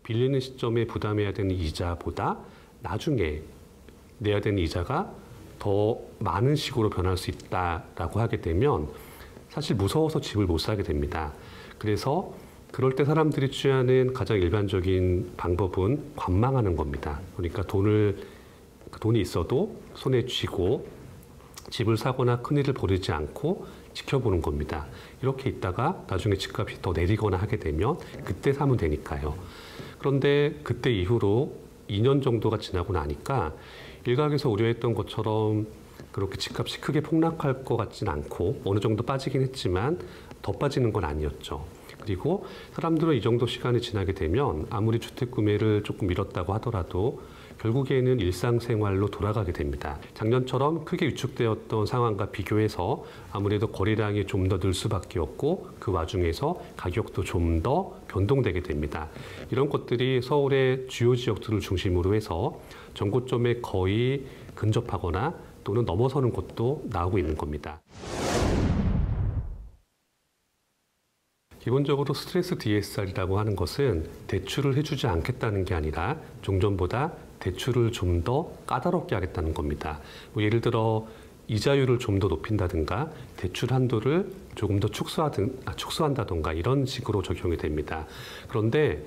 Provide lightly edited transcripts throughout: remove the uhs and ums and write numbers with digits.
빌리는 시점에 부담해야 되는 이자보다 나중에 내야 되는 이자가 더 많은 식으로 변할 수 있다라고 하게 되면 사실 무서워서 집을 못 사게 됩니다. 그래서 그럴 때 사람들이 취하는 가장 일반적인 방법은 관망하는 겁니다. 그러니까 돈이 있어도 손에 쥐고 집을 사거나 큰일을 벌이지 않고 지켜보는 겁니다. 이렇게 있다가 나중에 집값이 더 내리거나 하게 되면 그때 사면 되니까요. 그런데 그때 이후로 2년 정도가 지나고 나니까 일각에서 우려했던 것처럼 그렇게 집값이 크게 폭락할 것 같진 않고 어느 정도 빠지긴 했지만 더 빠지는 건 아니었죠. 그리고 사람들은 이 정도 시간이 지나게 되면 아무리 주택 구매를 조금 미뤘다고 하더라도 결국에는 일상생활로 돌아가게 됩니다. 작년처럼 크게 위축되었던 상황과 비교해서 아무래도 거래량이 좀 더 늘 수밖에 없고 그 와중에서 가격도 좀 더 변동되게 됩니다. 이런 것들이 서울의 주요 지역들을 중심으로 해서 전고점에 거의 근접하거나 또는 넘어서는 곳도 나오고 있는 겁니다. 기본적으로 스트레스 DSR이라고 하는 것은 대출을 해주지 않겠다는 게 아니라 종전보다 대출을 좀 더 까다롭게 하겠다는 겁니다. 예를 들어 이자율을 좀 더 높인다든가 대출 한도를 조금 더 축소한다든가 이런 식으로 적용이 됩니다. 그런데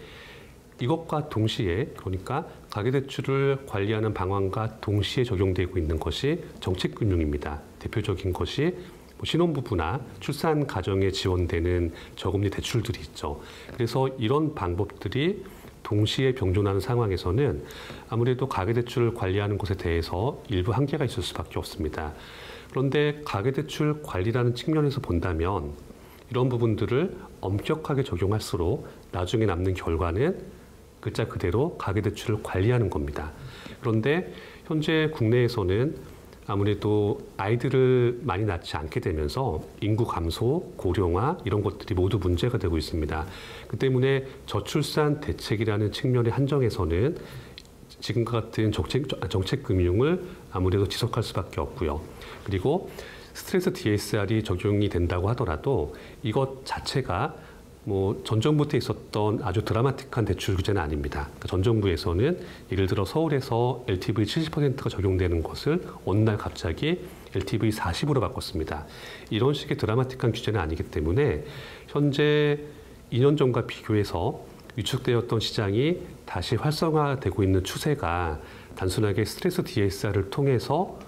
이것과 동시에 그러니까 가계대출을 관리하는 방안과 동시에 적용되고 있는 것이 정책금융입니다. 대표적인 것이 신혼부부나 출산 가정에 지원되는 저금리 대출들이 있죠. 그래서 이런 방법들이 동시에 병존하는 상황에서는 아무래도 가계대출을 관리하는 것에 대해서 일부 한계가 있을 수밖에 없습니다. 그런데 가계대출 관리라는 측면에서 본다면 이런 부분들을 엄격하게 적용할수록 나중에 남는 결과는 글자 그대로 가계대출을 관리하는 겁니다. 그런데 현재 국내에서는 아무래도 아이들을 많이 낳지 않게 되면서 인구 감소, 고령화 이런 것들이 모두 문제가 되고 있습니다. 그 때문에 저출산 대책이라는 측면의 한정에서는 지금과 같은 정책금융을 아무래도 지속할 수밖에 없고요. 그리고 스트레스 DSR이 적용이 된다고 하더라도 이것 자체가 전 정부 때 있었던 아주 드라마틱한 대출 규제는 아닙니다. 그러니까 전 정부에서는 예를 들어 서울에서 LTV 70%가 적용되는 것을 어느 날 갑자기 LTV 40으로 바꿨습니다. 이런 식의 드라마틱한 규제는 아니기 때문에 현재 2년 전과 비교해서 위축되었던 시장이 다시 활성화되고 있는 추세가 단순하게 스트레스 DSR을 통해서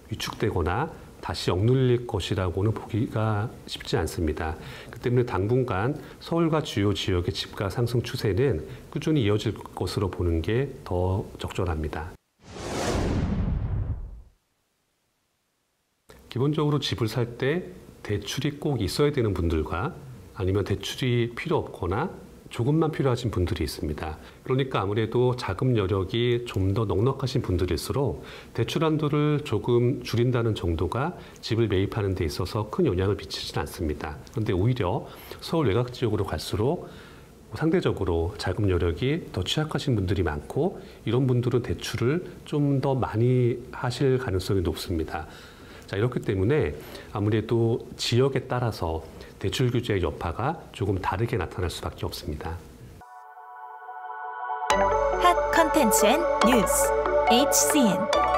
위축되거나 다시 억눌릴 것이라고는 보기가 쉽지 않습니다. 그 때문에 당분간 서울과 주요 지역의 집가 상승 추세는 꾸준히 이어질 것으로 보는 게 더 적절합니다. 기본적으로 집을 살 때 대출이 꼭 있어야 되는 분들과 아니면 대출이 필요 없거나 조금만 필요하신 분들이 있습니다. 그러니까 아무래도 자금 여력이 좀 더 넉넉하신 분들일수록 대출 한도를 조금 줄인다는 정도가 집을 매입하는 데 있어서 큰 영향을 미치지는 않습니다. 그런데 오히려 서울 외곽 지역으로 갈수록 상대적으로 자금 여력이 더 취약하신 분들이 많고 이런 분들은 대출을 좀 더 많이 하실 가능성이 높습니다. 자, 이렇기 때문에 아무래도 지역에 따라서 대출 규제의 여파가 조금 다르게 나타날 수밖에 없습니다. 핫 컨텐츠 앤 뉴스 HCN